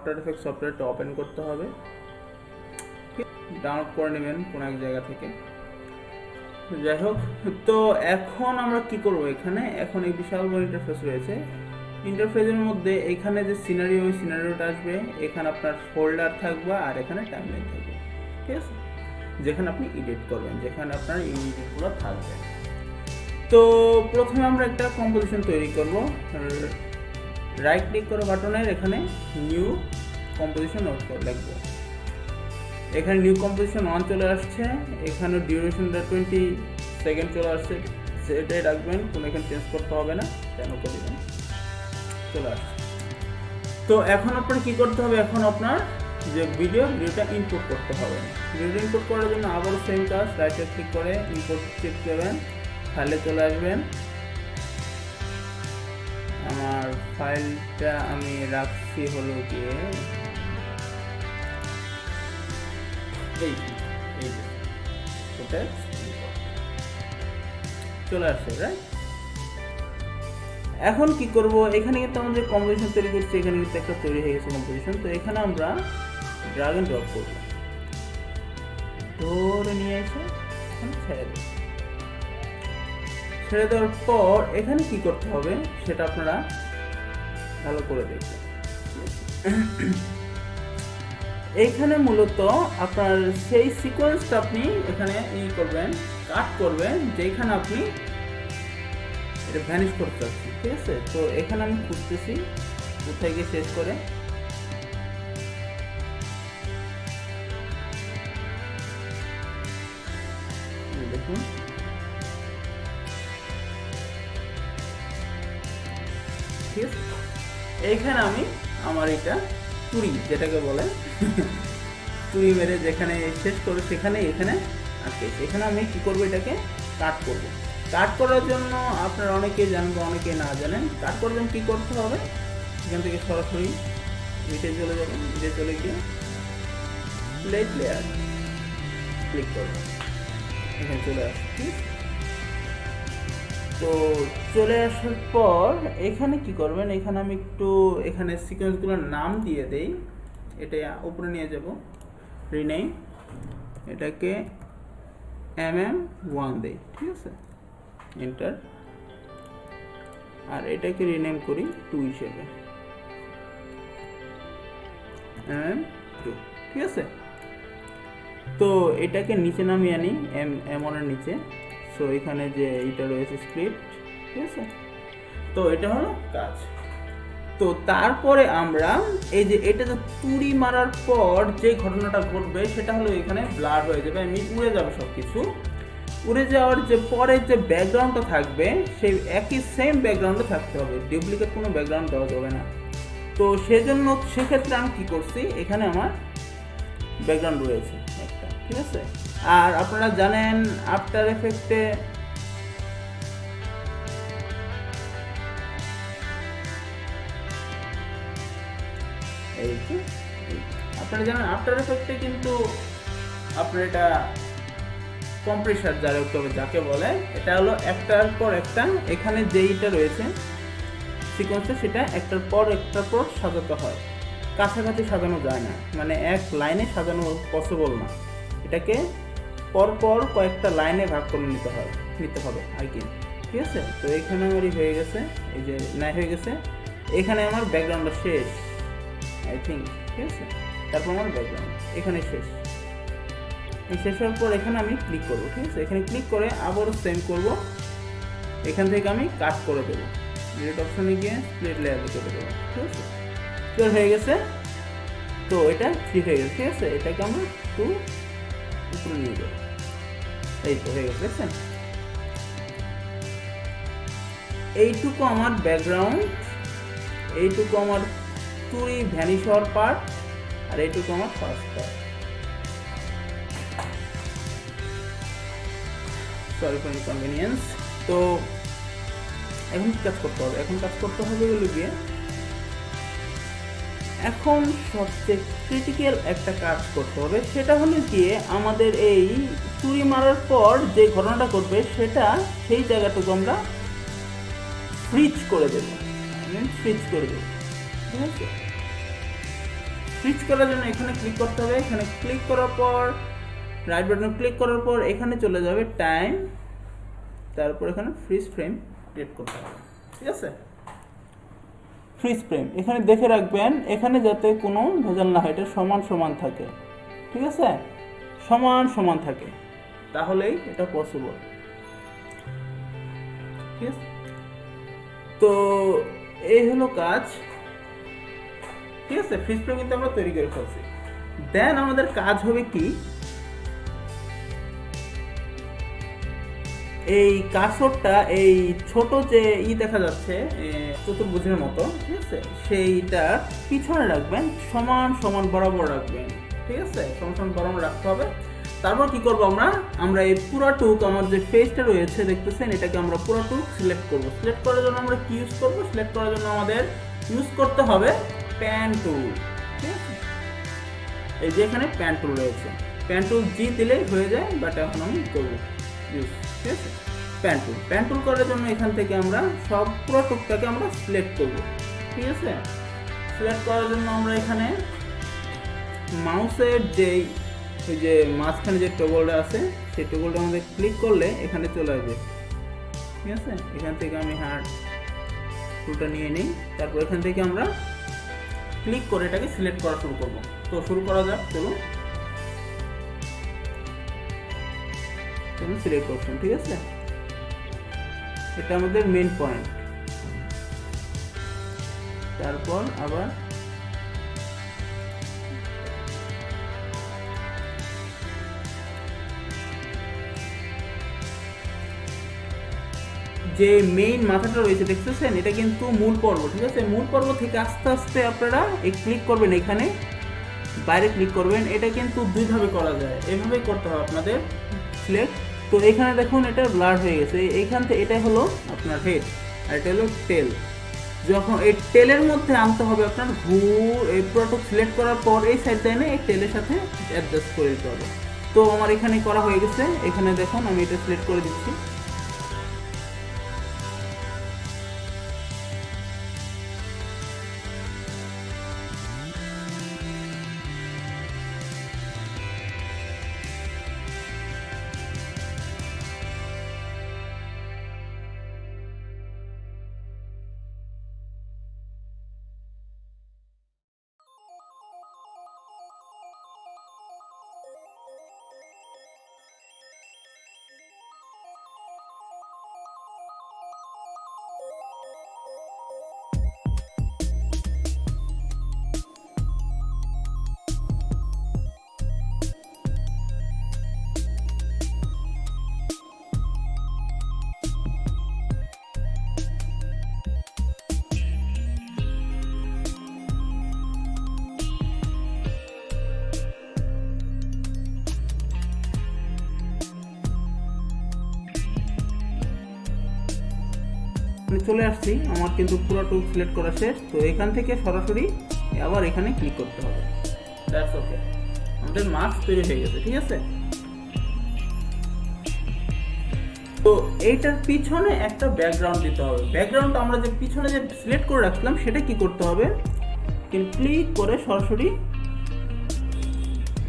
After effect সফটওয়্যারটা open করতে হবে, ডাউনলোড করে নেবেন কোনো এক জায়গা থেকে। যাই হোক, তো এখন আমরা কি করব, এখানে এখন এই বিশাল বড় ইন্টারফেস রয়েছে। ইন্টারফেসের মধ্যে এখানে যে সিনারি, ওই সিনারিওটা আসবে, এখানে আপনার ফোল্ডার থাকবে আর এখানে টাইমলাইন থাকবে, ঠিক আছে, যেখানে আপনি এডিট করবেন, যেখানে আপনার ইমেজগুলো থাকবে। তো প্রথমে আমরা একটা কম্পোজিশন তৈরি করব। রাইট ক্লিক করে বাটনের এখানে নিউ কম্পোজিশন লিখব। এখানে নিউ কম্পোজিশন 1 চলে আসছে, এখানে ডিউরেশনটা 20 সেকেন্ড চলে আসছে, সেটাই রাখবেন, কোনো এখানে চেঞ্জ করতে হবে না, কেন করে দেবেন, চলে আসছে। তো এখন আপনার কি করতে হবে, এখন আপনার যে ভিডিওটা ইনপুট করতে হবে। ভিডিও ইনপুট করার জন্য আবারও সেম কাজ, রাইটে ক্লিক করে ইনপুট ক্লিক করবেন, ফাইলে চলে আসবেন। আমার ফাইলটা আমি রাখছি হলো গিয়ে চলে আসছে, রাইট। এখন কি করব, এখানে কিন্তু আমাদের কম্পোজিশন তৈরি করছি, এখানে কিন্তু একটা তৈরি হয়ে গেছে কম্পোজিশন। তো এখানে আমরা ড্র্যাগ এন্ড ড্রপ করব, ধরে নিয়ে এসে ছেড়ে দেব। ছেড়ে দেওয়ার পর এখানে কি করতে হবে সেটা আপনারা ভালো করে দেখবেন। এইখানে মূলত আপনার সেই সিকোয়েন্সটা আপনি এখানে করবেন, কাট করবেন, যেখানে আপনি এটা ভ্যানিশ করতে চাচ্ছেন, ঠিক আছে। তো এখানে আমি খুঁজতেছি কোথায় গিয়ে শেষ করে, দেখুন ঠিক আছে। এইখানে আমি আমার এটা তুড়ি যেটাকে বলে তুড়ি মেরে যেখানে শেষ করবো সেখানে এখানে আটকে, এখানে আমি কি করবো, এটাকে কাট করব। কাট করার জন্য আপনারা অনেকেই জানবো, অনেকে না জানেন। কাট করার জন্য কী করতে হবে, এখান থেকে সরাসরি ইটে চলে যাবেন, ইটে চলে গিয়ে প্লেট লেয়ার ক্লিক করবেন, এখানে চলে আসবে, ঠিক। তো চলে আসার পর এখানে কি করবেন, এখানে আমি একটু এখানে সিকোয়েন্সগুলোর নাম দিয়ে দেই, এটা উপরে নিয়ে যাব, রিনেম, এটাকে mm1 দেই, ঠিক আছে, এন্টার। আর এটাকে রিনেম করি 2 হিসেবে, mm2, ঠিক আছে। তো এটাকে নিচে নামিয়ে আনি m1 এর নিচে। সো এখানে যে এটা রয়েছে স্ক্রিপ্ট, ঠিক আছে। তো এটা হলো কাজ। তো তারপরে আমরা এই যে এটা যে তুড়ি মারার পর যে ঘটনাটা ঘটবে সেটা হলো এখানে ব্লার হয়ে যাবে, আমি উড়ে যাবে সব কিছু। উড়ে যাওয়ার যে পরে যে ব্যাকগ্রাউন্ডটা থাকবে সেই একই সেম ব্যাকগ্রাউন্ডে থাকতে হবে, ডুপ্লিকেট কোনো ব্যাকগ্রাউন্ড দেওয়া যাবে না। তো সেজন্য সেক্ষেত্রে আমি কী করছি, এখানে আমার ব্যাকগ্রাউন্ড রয়েছে একটা, ঠিক আছে। আর আপনারা জানেন আফটার এফেক্টে আপনারা জানেন আফটার এফেক্টে কিন্তু আপনার এটা কম্প্রেসার যাকে বলে, এটা হলো একটার পর একটা, এখানে যেইটা রয়েছে সিকোয়েন্সে সেটা একটার পর সাজাতে হয়, কাছাকাছি সাজানো যায় না, মানে এক লাইনে সাজানো পসিবল না, এটাকে পরপর কয়েকটা লাইনে ভাগ করে নিতে হবে আর কি, ঠিক আছে। তো এখানে আমারই হয়ে গেছে, এই যে নাই হয়ে গেছে, এখানে আমার ব্যাকগ্রাউন্ডটা শেষ আই থিঙ্ক, ঠিক আছে। তারপর আমার ব্যাকগ্রাউন্ড এখানে শেষ হওয়ার পর এখানে আমি ক্লিক করবো, ঠিক আছে। এখানে ক্লিক করে আবারও সেম করব, এখান থেকে আমি কাট করে দেবো, ডিলিট অপশনে গিয়ে স্প্লিট লেয়ারে চলে দেবো, ঠিক আছে। ক্লিয়ার হয়ে গেছে। তো এটা ঠিক হয়ে গেছে, ঠিক আছে। এটাকে আমরা একটু উপরে নিয়ে যাবো, এই তো হয়ে গেছে, দেখছেন। এইটুকু আমার ব্যাকগ্রাউন্ড, এইটুকু আমার তুড়ি ভ্যানিশ হওয়ার পার্ট, আর এইটুকু আমার first part. Sorry for inconvenience. তো এখন কাজ করতে হবে, বলে গিয়ে এখন সবচেয়ে ক্রিটিক্যাল একটা কাজ করতে হবে, সেটা হলো গিয়ে আমাদের এই তুড়ি মারার পর যে ঘটনাটা ঘটবে সেটা সেই জায়গাটুকু আমরা ফ্রিজ করে দেব, ঠিক আছে। সুইচ করার জন্য এখানে ক্লিক করতে হবে, এখানে ক্লিক করার পর রাইট বাটনে ক্লিক করার পর এখানে চলে যাবে টাইম, তারপর এখানে ফ্রিজ ফ্রেম ক্রিয়েট করতে হবে। ঠিক আছে, ফ্রিজ ফ্রেম এখানে দেখে রাখবেন, এখানে যাতে কোনো ভেজাল না হয়, এটা সমান সমান থাকে। ঠিক আছে, সমান সমান থাকে, তাহলেই এটা পসিবল। ঠিক আছে, তো এই হলো কাজ। ঠিক আছে, ফ্রিজ ফ্রেম কিন্তু আমরা তৈরি করে ফেলছি। দেন আমাদের কাজ হবে কি, এই কার্সরটা এই ছোট যে দেখা যাচ্ছে চতুর্ভুজের মতো, ঠিক আছে, সেইটার পিছনে রাখবেন, সমান সমান বরাবর রাখবেন। ঠিক আছে, সমান সমান বরাবর রাখতে হবে। তারপর কি করব, আমরা এই পুরাটুক আমার যে ফেসটা রয়েছে দেখতেছেন, এটাকে আমরা পুরাটুক সিলেক্ট করব। সিলেক্ট করার জন্য আমরা কি ইউজ করব, সিলেক্ট করার জন্য আমাদের ইউজ করতে হবে প্যান টুল। ঠিক আছে, এই যে এখানে প্যান টুল রয়েছে, প্যান টুল জি দিলেই হয়ে যায়, বাট এখন আমি করবো ইউজ। ঠিক আছে, প্যান টুল করার জন্য এখান থেকে আমরা সব পুরাটুকটাকে আমরা সিলেক্ট করব। ঠিক আছে, সিলেক্ট করার জন্য আমরা এখানে মাউসের এই যে মাঝখানে যে টগলটা আছে, সেই টগলটা আমাদের ক্লিক করলে এখানে চলে আসবে। ঠিক আছে, এখান থেকে আমি হার্ড টুলটা নিয়ে নিই, তারপর এখান থেকে আমরা ক্লিক করে এটাকে সিলেক্ট করা শুরু করব। তো শুরু করা যাক, চলুন সিলেক্ট করছেন। ঠিক আছে, এটা আমাদের মেইন পয়েন্ট। তারপর আবার যে মেইন মাথাটা রয়েছে দেখতেছেন, এটা কিন্তু মূল পর্ব। ঠিক আছে, মূল পর্ব থেকে আস্তে আস্তে আপনারা এই ক্লিক করবেন, এখানে বাইরে ক্লিক করবেন। এটা কিন্তু দুইভাবে করা যায়, এভাবেই করতে হবে আপনাদের সিলেক্ট। তো এখানে দেখুন এটা ব্লার হয়ে গেছে, এইখান থেকে এটা হলো আপনার হেড আর এটা হলো টেল। যখন এই টেলের মধ্যে আনতে হবে আপনার এই পুরোটা সিলেক্ট করার পর এই সাইডটা এনে এই টেলের সাথে অ্যাডজাস্ট করে দিতে হবে। তো আমার এখানে করা হয়ে গেছে, এখানে দেখুন আমি এটা সিলেক্ট করে দিচ্ছি। চলে আসছি, আমার কিন্তু পুরোটুকু সিলেক্ট করা শেষ। তো এখান থেকে সরাসরি আবার এখানে ক্লিক করতে হবে। দ্যাটস ওকে, আমাদের মাস্ক তৈরি হয়ে গেছে। ঠিক আছে, তো এইটার পিছনে একটা ব্যাকগ্রাউন্ড দিতে হবে। ব্যাকগ্রাউন্ড আমরা যে পিছনে যে সিলেক্ট করে রাখলাম সেটা কি করতে হবে, ক্লিক করে সরাসরি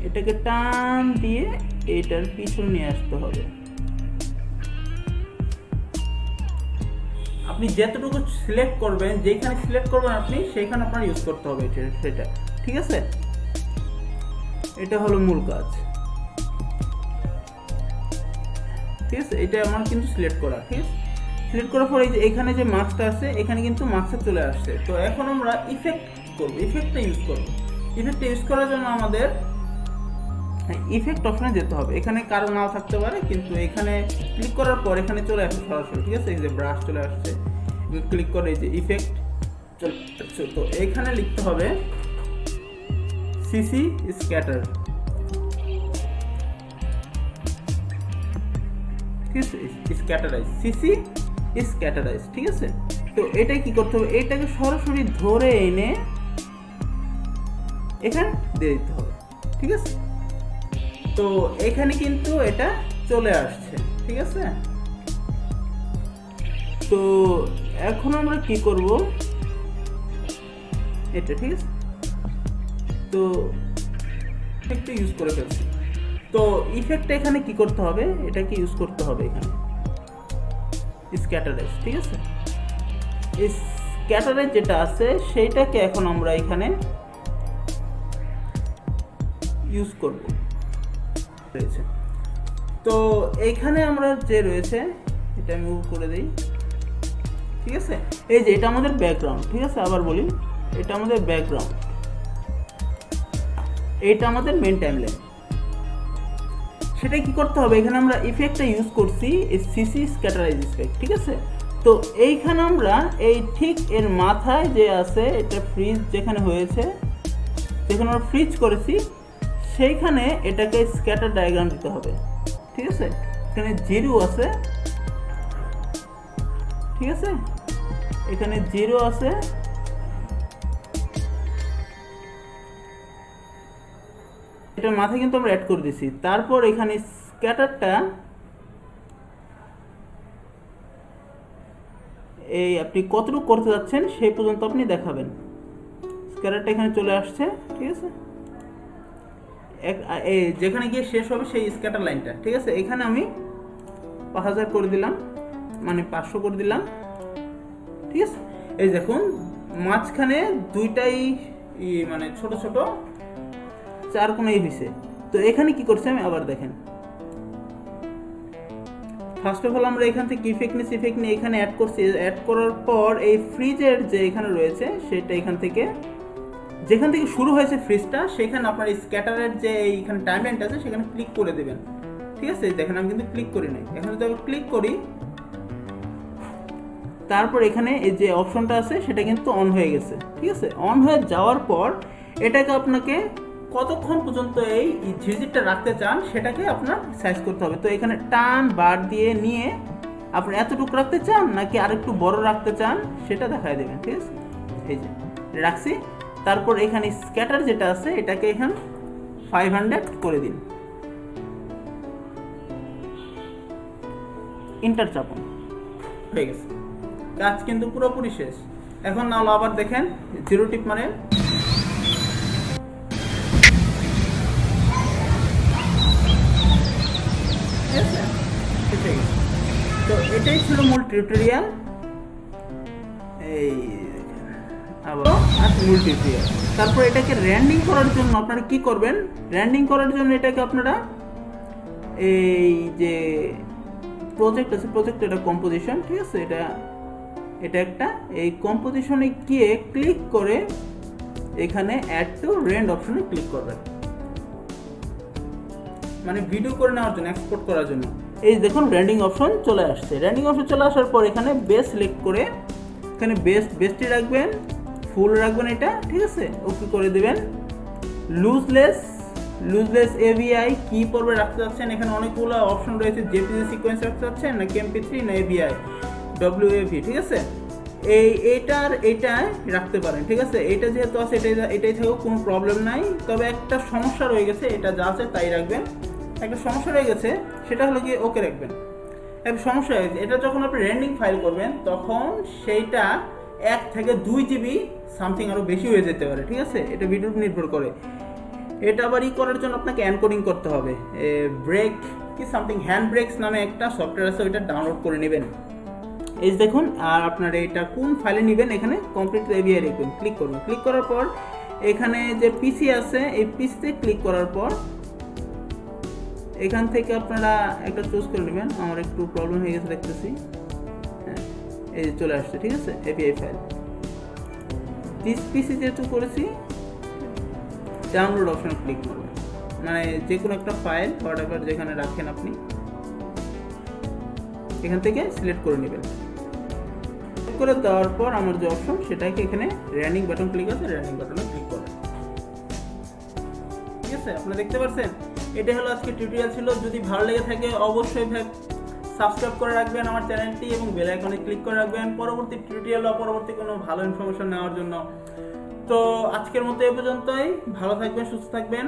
এটাকে টান দিয়ে এইটার পিছনে নিয়ে আসতে হবে। আপনি যতটুকু সিলেক্ট করবেন, যেখানে সিলেক্ট করবেন আপনি সেইখানে আপনার ইউজ করতে হবে সেটা। ঠিক আছে, এটা হলো মূল কাজ। ঠিক আছে, এটা আমার কিন্তু সিলেক্ট করা। ঠিক আছে, সিলেক্ট করার পরে এখানে যে মার্কসটা আছে, এখানে কিন্তু মার্কসটা চলে আসছে। তো এখন আমরা ইফেক্ট করব, ইফেক্টটা ইউজ করব। ইফেক্টটা ইউজ করার জন্য আমাদের ইফেক্ট অপশনে যেতে হবে। এখানে কারো নাও থাকতে পারে, কিন্তু এখানে ক্লিক করার পর এখানে চলে আসবে সরাসরি। ঠিক আছে, এই যে ব্রাশ চলে আসছে, ক্লিক করে এই যে ইফেক্ট চলে আসছে। তো এখানে লিখতে হবে সিসি স্ক্যাটার। ঠিক আছে, স্ক্যাটারাইজ, সিসি স্ক্যাটারাইজ। ঠিক আছে, তো এটাই কি করতে হবে, এটাকে সরাসরি ধরে এনে এখানে দিয়ে দিতে হবে। ঠিক আছে, তো এখানে কিন্তু এটা চলে আসছে। ঠিক আছে, তো এখন আমরা কি করব, এটা ঠিক আছে, কিন্তু ইফেক্টটা ইউজ করে ফেলছি। তো ইফেক্টটা এখানে কি করতে হবে, এটাকে ইউজ করতে হবে এখানে স্ক্যাটারেজ, ঠিক আছে। এই স্ক্যাটারেজ যেটা আছে সেইটাকে এখন আমরা এখানে ইউজ করব রয়েছে। তো এইখানে আমরা যে রয়েছে এটা আমি মুভ করে দিই, ঠিক আছে। এই যে এটা আমাদের ব্যাকগ্রাউন্ড, ঠিক আছে। আবার বলি, এটা আমাদের ব্যাকগ্রাউন্ড, এইটা আমাদের মেন টাইমলাইন। সেটা কি করতে হবে, এখানে আমরা ইফেক্টটা ইউজ করছি সিসি স্ক্যাটারাইজ ইফেক্ট, ঠিক আছে। তো এইখানে আমরা এই ঠিক এর মাথায় যে আছে এটা ফ্রিজ যেখানে হয়েছে, যেখানে আমরা ফ্রিজ করেছি সেইখানে এটাকে স্ক্যাটার ডায়াগ্রাম দিতে হবে, ঠিক আছে। এখানে 0 আছে, ঠিক আছে, এখানে 0 আছে, এটার মাথায় কিন্তু আমরা অ্যাড করে দিছি। তারপর এখানে স্ক্যাটারটা এই আপনি কতটুকু করতে যাচ্ছেন সেই পর্যন্ত আপনি দেখাবেন। স্ক্যাটারটা এখানে চলে আসছে, ঠিক আছে। যেখানে গিয়ে শেষ হবে সেই স্ক্যাটার লাইনটা, ঠিক আছে। এখানে আমি 5000 করে দিলাম, মানে 500 করে দিলাম, ঠিক আছে। এই দেখুন মাঝখানে দুইটাই মানে ছোট ছোট 4 কোণাই হয়েছে। তো এখানে কি করছে আমি আবার দেখেন, ফার্স্ট অফ অল আমরা এখান থেকে ইফেক্ট নিয়ে এখানে অ্যাড করছি। অ্যাড করার পর এই ফ্রিজের যে এখানে রয়েছে সেটা এখান থেকে যেখান থেকে শুরু হয়েছে ফ্রিজটা সেখানে আপনার স্ক্যাটারের যে এইখানে টাইমলাইনটা আছে সেখানে ক্লিক করে দেবেন, ঠিক আছে। দেখেন আমি কিন্তু ক্লিক করি নাই, এখানে যদি আমি ক্লিক করি তারপর এখানে এই যে অপশনটা আছে সেটা কিন্তু অন হয়ে গেছে, ঠিক আছে। অন হয়ে যাওয়ার পর এটাকে আপনাকে কতক্ষণ পর্যন্ত এই ঝিরঝিরটা রাখতে চান সেটাকে আপনার সাইজ করতে হবে। তো এখানে টান বার দিয়ে নিয়ে আপনি এতটুকু রাখতে চান নাকি আরেকটু বড় রাখতে চান সেটা দেখায় দেবেন, ঠিক আছে। এই যে রাখছি। তারপর এখানে স্ক্যাটার যেটা আছে এটাকে এখানে 500 করে দিন, ইন্টার চাপুন, হয়ে গেছে। কাজ কিন্তু পুরোপুরি শেষ। এখন না হলো আবার দেখেন 0 টিপ মানে তো এটাই ছিল মূল টিউটোরিয়াল। এই আবার মূল টিউটোরিয়াল। তারপর এটাকে র্যান্ডিং করার জন্য আপনারা কি করবেন, র্যান্ডিং করার জন্য এটাকে আপনারা এই যে প্রজেক্ট আছে, প্রজেক্ট এটা কম্পোজিশন, ঠিক আছে। এটা একটা এই কম্পোজিশনে গিয়ে ক্লিক করে এখানে অ্যাড টু রেন্ড অপশনে ক্লিক করবেন, মানে ভিডিও করে নেওয়ার জন্য, এক্সপোর্ট করার জন্য। এই দেখুন র্যান্ডিং অপশন চলে আসছে। র্যান্ডিং অপশন চলে আসার পর এখানে বেস সিলেক্ট করে এখানে বেসটি রাখবেন, ফুল রাখবেন এটা, ঠিক আছে। ওকে করে দেবেন। লুজলেস এভিআই কি পর্বে রাখতে যাচ্ছেন, এখানে অনেকগুলো অপশন রয়েছে। জেপিজি সিকোয়েন্স রাখতে যাচ্ছেন নাকি এমপি3 না এভিআই ডব্লিউএভি, ঠিক আছে। এইটাই রাখতে পারেন, ঠিক আছে। এটা যেহেতু আছে এটাই থাকুক, কোনো প্রবলেম নাই। তবে একটা সমস্যা রয়ে গেছে, এটা যা আছে তাই রাখবেন। একটা সমস্যা রয়ে গেছে সেটা হলো কি ওকে রাখবেন। একটা সমস্যা হয়েছে, এটা যখন আপনি রেন্ডিং ফাইল করবেন তখন সেইটা 1 থেকে 2 জিবি সামথিং আরও বেশি হয়ে যেতে পারে, ঠিক আছে। এটা ভিডিওর উপর নির্ভর করে। এটা আবার করার জন্য আপনাকে এনকোডিং করতে হবে। ব্রেক কি সামথিং হ্যান্ড ব্রেকস নামে একটা সফটওয়্যার আছে, ওইটা ডাউনলোড করে নেবেন। এই দেখুন, আর আপনার এটা কোন ফাইলে নেবেন এখানে কমপ্লিট এভিআই রাখবেন, ক্লিক করবেন। ক্লিক করার পর এখানে যে পিসি আছে এই পিসিতে ক্লিক করার পর এখান থেকে আপনারা একটা চুজ করে নেবেন। আমার একটু প্রবলেম হয়ে গেছে দেখতেছি, হ্যাঁ এই চলে আসছে, ঠিক আছে। এপিআই ফাইল দিস পিসি যেহেতু করেছি ডাউনলোড অপশনে ক্লিক করবেন, মানে যে কোনো একটা ফাইল হোয়াটএভার যেখানে রাখেন আপনি এখান থেকে সিলেক্ট করে নেবেন। করে দেওয়ার পর আমার যে অপশন সেটাকে এখানে রানিং বাটন ক্লিক আছে, রানিং বাটনে ক্লিক করবেন, ঠিক আছে। আপনারা দেখতে পাচ্ছেন এটা হলো আজকে টিউটোরিয়াল ছিল। যদি ভালো লেগে থাকে অবশ্যই সাবস্ক্রাইব করে রাখবেন আমার চ্যানেলটি এবং বেল আইকনে ক্লিক করে রাখবেন পরবর্তী টিউটোরিয়াল বা পরবর্তী কোনো ভালো ইনফরমেশন নেওয়ার জন্য। তো আজকের মতো এই পর্যন্তই। ভালো থাকবেন, সুস্থ থাকবেন।